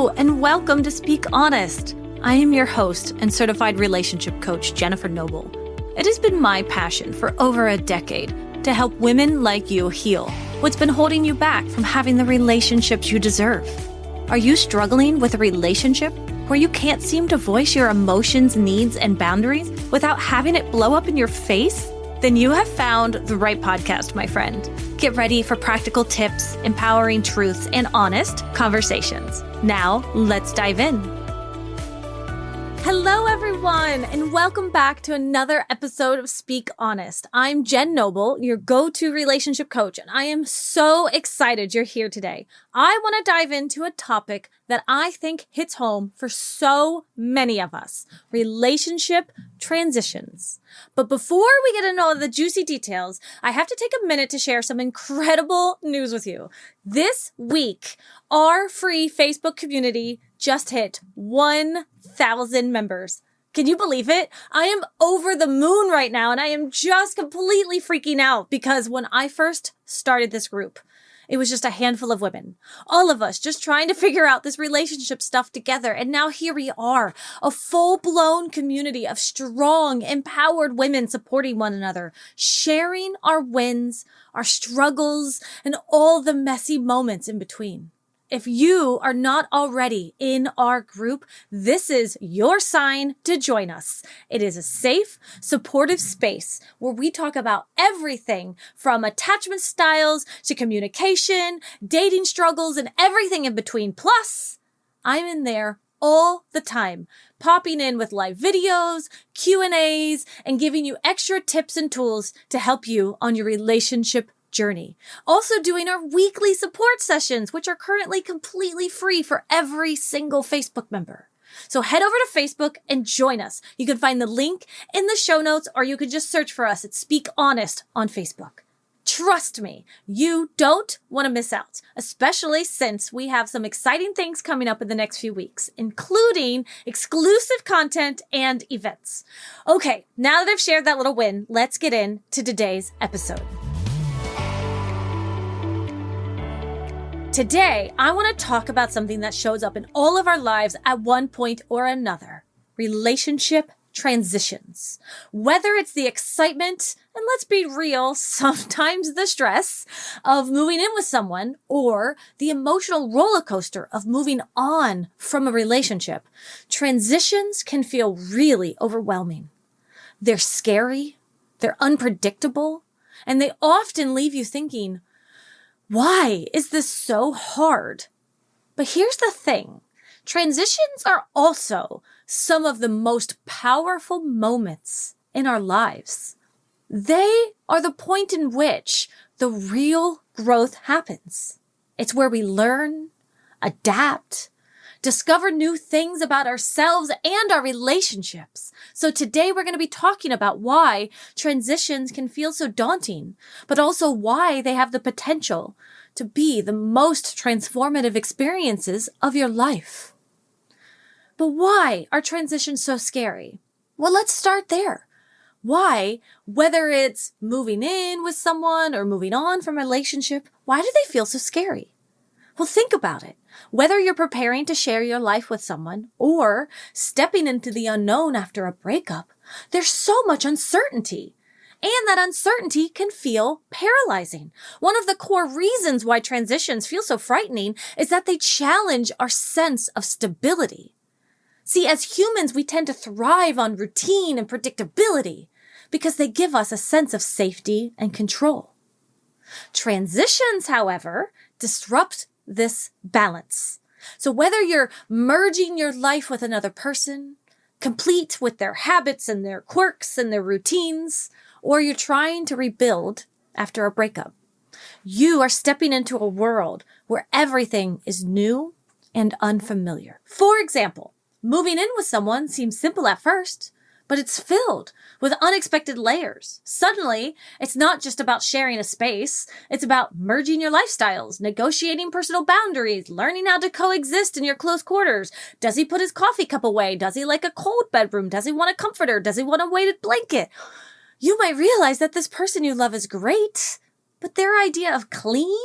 Hello, and welcome to Speak Honest. I am your host and certified relationship coach, Jennifer Noble. It has been my passion for over a decade to help women like you heal what's been holding you back from having the relationships you deserve. Are you struggling with a relationship where you can't seem to voice your emotions, needs, and boundaries without having it blow up in your face? Then you have found the right podcast, my friend. Get ready for practical tips, empowering truths, and honest conversations. Now, let's dive in. Hello, everyone, and welcome back to another episode of Speak Honest. I'm Jen Noble, your go-to relationship coach, and I am so excited you're here today. I want to dive into a topic that I think hits home for so many of us: relationship transitions. But before we get into all the juicy details, I have to take a minute to share some incredible news with you. This week, our free Facebook community just hit 1,000 members. Can you believe it? I am over the moon right now, and I am just completely freaking out because when I first started this group, it was just a handful of women, all of us just trying to figure out this relationship stuff together. And now here we are, a full-blown community of strong, empowered women supporting one another, sharing our wins, our struggles, and all the messy moments in between. If you are not already in our group, this is your sign to join us. It is a safe, supportive space where we talk about everything from attachment styles to communication, dating struggles, and everything in between. Plus, I'm in there all the time, popping in with live videos, Q&As, and giving you extra tips and tools to help you on your relationship journey. Also doing our weekly support sessions, which are currently completely free for every single Facebook member. So head over to Facebook and join us. You can find the link in the show notes, or you can just search for us at Speak Honest on Facebook. Trust me, you don't want to miss out, especially since we have some exciting things coming up in the next few weeks, including exclusive content and events. Okay, now that I've shared that little win, let's get into today's episode. Today, I want to talk about something that shows up in all of our lives at one point or another: relationship transitions. Whether it's the excitement, and let's be real, sometimes the stress of moving in with someone, or the emotional roller coaster of moving on from a relationship, transitions can feel really overwhelming. They're scary, they're unpredictable, and they often leave you thinking, why is this so hard? But here's the thing. Transitions are also some of the most powerful moments in our lives. They are the point in which the real growth happens. It's where we learn, adapt, discover new things about ourselves and our relationships. So today we're going to be talking about why transitions can feel so daunting, but also why they have the potential to be the most transformative experiences of your life. But why are transitions so scary? Well, let's start there. Why, whether it's moving in with someone or moving on from a relationship, why do they feel so scary? Well, think about it. Whether you're preparing to share your life with someone or stepping into the unknown after a breakup, there's so much uncertainty. And that uncertainty can feel paralyzing. One of the core reasons why transitions feel so frightening is that they challenge our sense of stability. See, as humans, we tend to thrive on routine and predictability because they give us a sense of safety and control. Transitions, however, disrupt this balance. So whether you're merging your life with another person, complete with their habits and their quirks and their routines, or you're trying to rebuild after a breakup, you are stepping into a world where everything is new and unfamiliar. For example, moving in with someone seems simple at first, but it's filled with unexpected layers. Suddenly, it's not just about sharing a space. It's about merging your lifestyles, negotiating personal boundaries, learning how to coexist in your close quarters. Does he put his coffee cup away? Does he like a cold bedroom? Does he want a comforter? Does he want a weighted blanket? You might realize that this person you love is great, but their idea of clean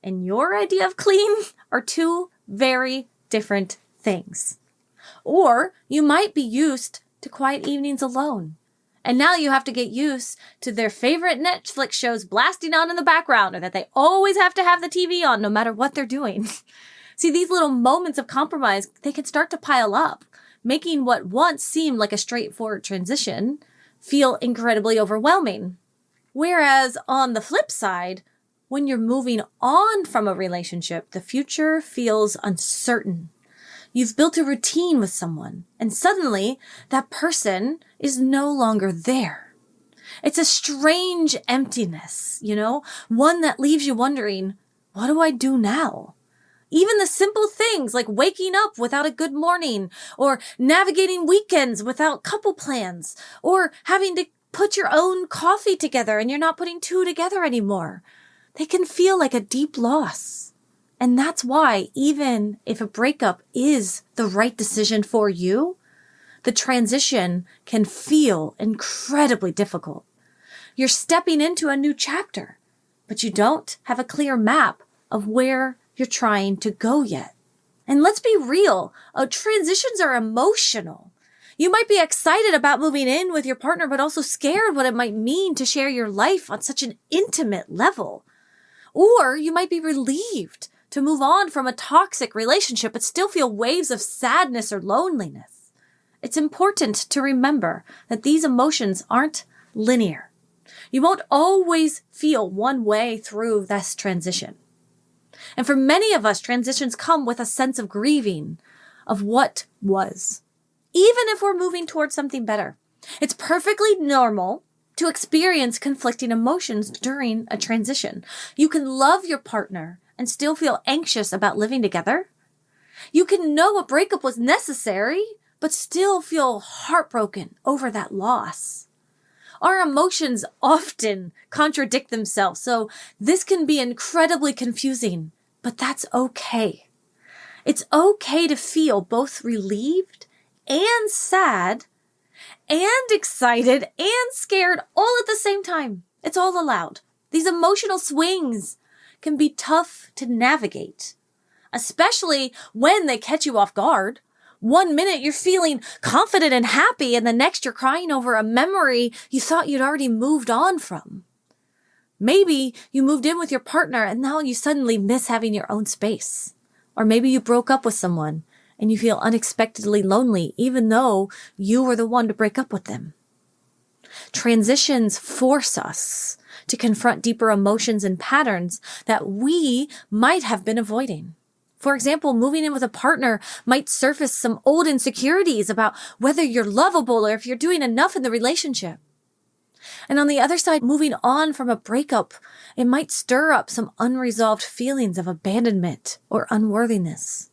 and your idea of clean are two very different things. Or you might be used to quiet evenings alone. And now you have to get used to their favorite Netflix shows blasting on in the background, or that they always have to have the TV on no matter what they're doing. See, these little moments of compromise, they can start to pile up, making what once seemed like a straightforward transition feel incredibly overwhelming. Whereas on the flip side, when you're moving on from a relationship, the future feels uncertain. You've built a routine with someone, and suddenly that person is no longer there. It's a strange emptiness, one that leaves you wondering, what do I do now? Even the simple things like waking up without a good morning, or navigating weekends without couple plans, or having to put your own coffee together and you're not putting two together anymore. They can feel like a deep loss. And that's why, even if a breakup is the right decision for you, the transition can feel incredibly difficult. You're stepping into a new chapter, but you don't have a clear map of where you're trying to go yet. And let's be real, transitions are emotional. You might be excited about moving in with your partner, but also scared what it might mean to share your life on such an intimate level. Or you might be relieved to move on from a toxic relationship, but still feel waves of sadness or loneliness. It's important to remember that these emotions aren't linear. You won't always feel one way through this transition. And for many of us, transitions come with a sense of grieving of what was, even if we're moving towards something better. It's perfectly normal to experience conflicting emotions during a transition. You can love your partner and still feel anxious about living together. You can know a breakup was necessary, but still feel heartbroken over that loss. Our emotions often contradict themselves, so this can be incredibly confusing, but that's okay. It's okay to feel both relieved and sad and excited and scared all at the same time. It's all allowed. These emotional swings can be tough to navigate, especially when they catch you off guard. One minute you're feeling confident and happy, and the next you're crying over a memory you thought you'd already moved on from. Maybe you moved in with your partner and now you suddenly miss having your own space. Or maybe you broke up with someone and you feel unexpectedly lonely, even though you were the one to break up with them. Transitions force us to confront deeper emotions and patterns that we might have been avoiding. For example, moving in with a partner might surface some old insecurities about whether you're lovable or if you're doing enough in the relationship. And on the other side, moving on from a breakup, it might stir up some unresolved feelings of abandonment or unworthiness.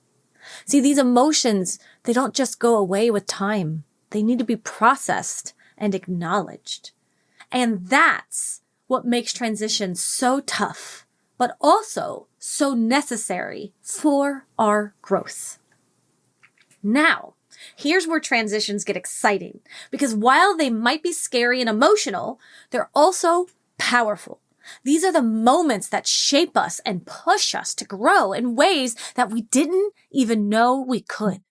See, these emotions, they don't just go away with time. They need to be processed and acknowledged. And that's what makes transitions so tough, but also so necessary for our growth. Now, here's where transitions get exciting, because while they might be scary and emotional, they're also powerful. These are the moments that shape us and push us to grow in ways that we didn't even know we could.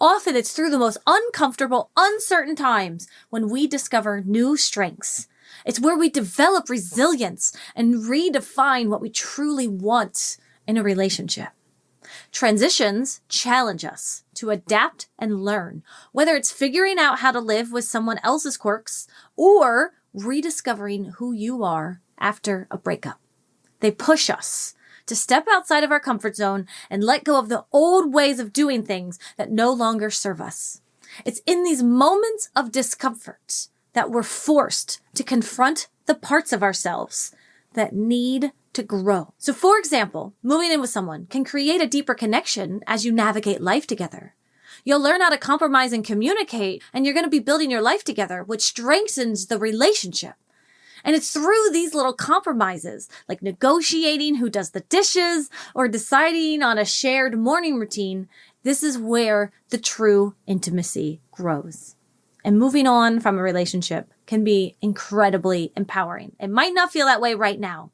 Often it's through the most uncomfortable, uncertain times when we discover new strengths. It's where we develop resilience and redefine what we truly want in a relationship. Transitions challenge us to adapt and learn, whether it's figuring out how to live with someone else's quirks or rediscovering who you are after a breakup. They push us to step outside of our comfort zone and let go of the old ways of doing things that no longer serve us. It's in these moments of discomfort that we're forced to confront the parts of ourselves that need to grow. So for example, moving in with someone can create a deeper connection as you navigate life together. You'll learn how to compromise and communicate, and you're going to be building your life together, which strengthens the relationship. And it's through these little compromises, like negotiating who does the dishes or deciding on a shared morning routine, this is where the true intimacy grows. And moving on from a relationship can be incredibly empowering. It might not feel that way right now,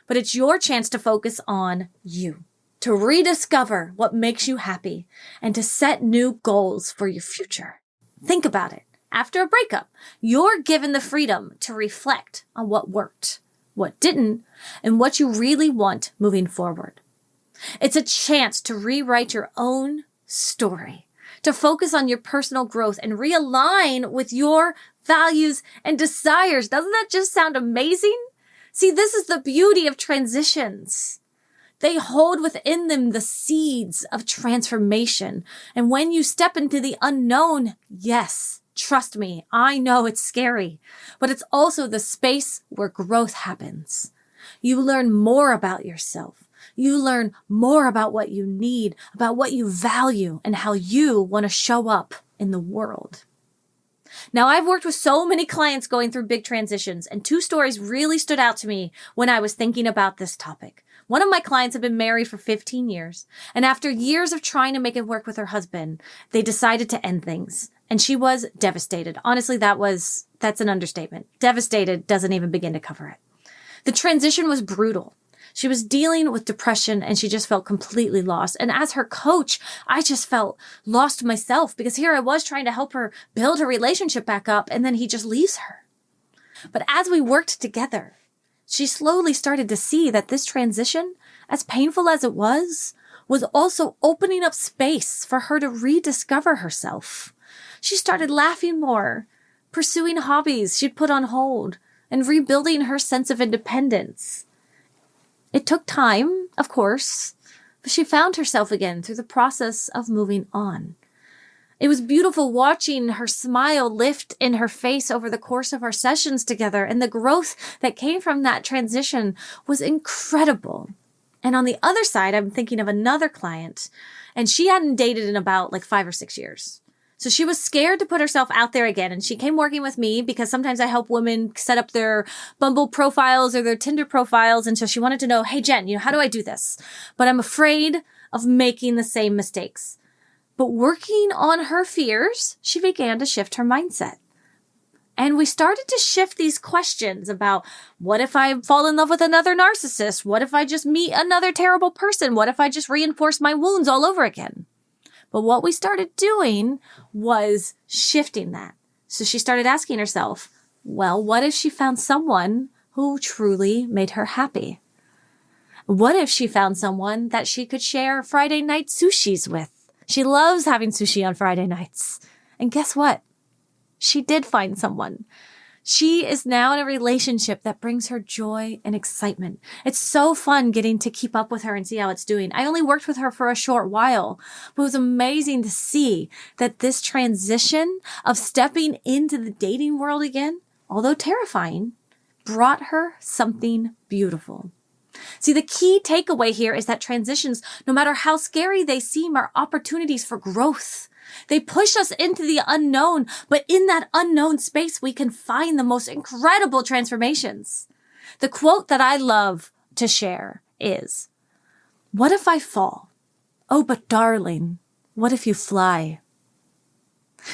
but it's your chance to focus on you. to rediscover what makes you happy, and to set new goals for your future. Think about it. After a breakup, you're given the freedom to reflect on what worked, what didn't, and what you really want moving forward. It's a chance to rewrite your own story, to focus on your personal growth and realign with your values and desires. Doesn't that just sound amazing? See, this is the beauty of transitions. They hold within them the seeds of transformation. And when you step into the unknown, yes, trust me, I know it's scary, but it's also the space where growth happens. You learn more about yourself. You learn more about what you need, about what you value, and how you want to show up in the world. Now, I've worked with so many clients going through big transitions, and two stories really stood out to me when I was thinking about this topic. One of my clients had been married for 15 years, and after years of trying to make it work with her husband, they decided to end things, and she was devastated. Honestly, that's an understatement. Devastated doesn't even begin to cover it. The transition was brutal. She was dealing with depression and she just felt completely lost. And as her coach, I just felt lost myself because here I was trying to help her build her relationship back up and then he just leaves her. But as we worked together, she slowly started to see that this transition, as painful as it was also opening up space for her to rediscover herself. She started laughing more, pursuing hobbies she'd put on hold, and rebuilding her sense of independence. It took time, of course, but she found herself again through the process of moving on. It was beautiful watching her smile lift in her face over the course of our sessions together, and the growth that came from that transition was incredible. And on the other side, I'm thinking of another client, and she hadn't dated in about 5 or 6 years. So she was scared to put herself out there again. And she came working with me because sometimes I help women set up their Bumble profiles or their Tinder profiles. And so she wanted to know, hey, Jen, how do I do this? But I'm afraid of making the same mistakes. But working on her fears, she began to shift her mindset. And we started to shift these questions about what if I fall in love with another narcissist? What if I just meet another terrible person? What if I just reinforce my wounds all over again? But what we started doing was shifting that. So she started asking herself, well, what if she found someone who truly made her happy? What if she found someone that she could share Friday night sushis with? She loves having sushi on Friday nights. And guess what? She did find someone. She is now in a relationship that brings her joy and excitement. It's so fun getting to keep up with her and see how it's doing. I only worked with her for a short while, but it was amazing to see that this transition of stepping into the dating world again, although terrifying, brought her something beautiful. See, the key takeaway here is that transitions, no matter how scary they seem, are opportunities for growth. They push us into the unknown, but in that unknown space, we can find the most incredible transformations. The quote that I love to share is, what if I fall? Oh, but darling, what if you fly?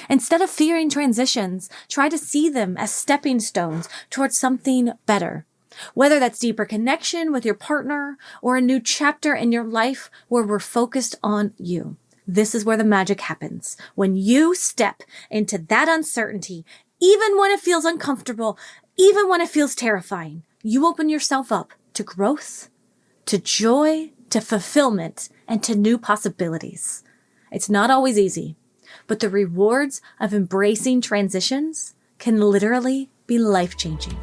Instead of fearing transitions, try to see them as stepping stones towards something better. Whether that's deeper connection with your partner or a new chapter in your life where we're focused on you. This is where the magic happens. When you step into that uncertainty, even when it feels uncomfortable, even when it feels terrifying, you open yourself up to growth, to joy, to fulfillment, and to new possibilities. It's not always easy, but the rewards of embracing transitions can literally be life-changing.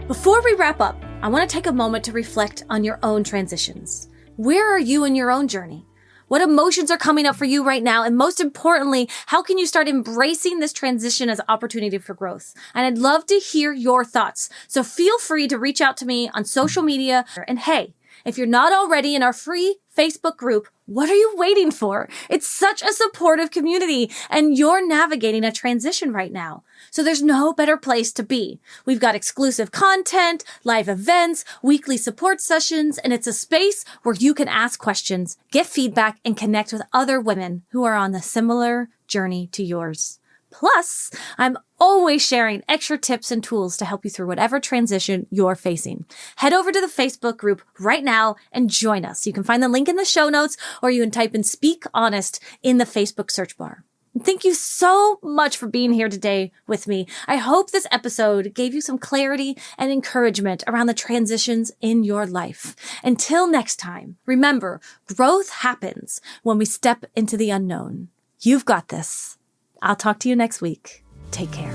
Before we wrap up, I want to take a moment to reflect on your own transitions. Where are you in your own journey? What emotions are coming up for you right now? And most importantly, how can you start embracing this transition as opportunity for growth? And I'd love to hear your thoughts. So feel free to reach out to me on social media. And hey, if you're not already in our free Facebook group, what are you waiting for? It's such a supportive community and you're navigating a transition right now. So there's no better place to be. We've got exclusive content, live events, weekly support sessions, and it's a space where you can ask questions, get feedback, and connect with other women who are on a similar journey to yours. Plus, I'm always sharing extra tips and tools to help you through whatever transition you're facing. Head over to the Facebook group right now and join us. You can find the link in the show notes, or you can type in Speak Honest in the Facebook search bar. Thank you so much for being here today with me. I hope this episode gave you some clarity and encouragement around the transitions in your life. Until next time, remember, growth happens when we step into the unknown. You've got this. I'll talk to you next week. Take care.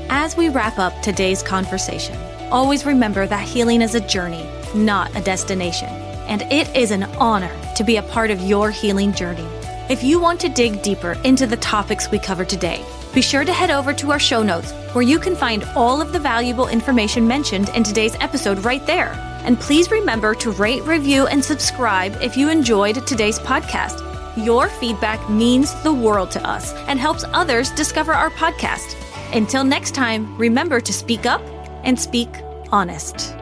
As we wrap up today's conversation, always remember that healing is a journey, not a destination. And it is an honor to be a part of your healing journey. If you want to dig deeper into the topics we covered today, be sure to head over to our show notes where you can find all of the valuable information mentioned in today's episode right there. And please remember to rate, review, and subscribe if you enjoyed today's podcast. Your feedback means the world to us and helps others discover our podcast. Until next time, remember to speak up and speak honest.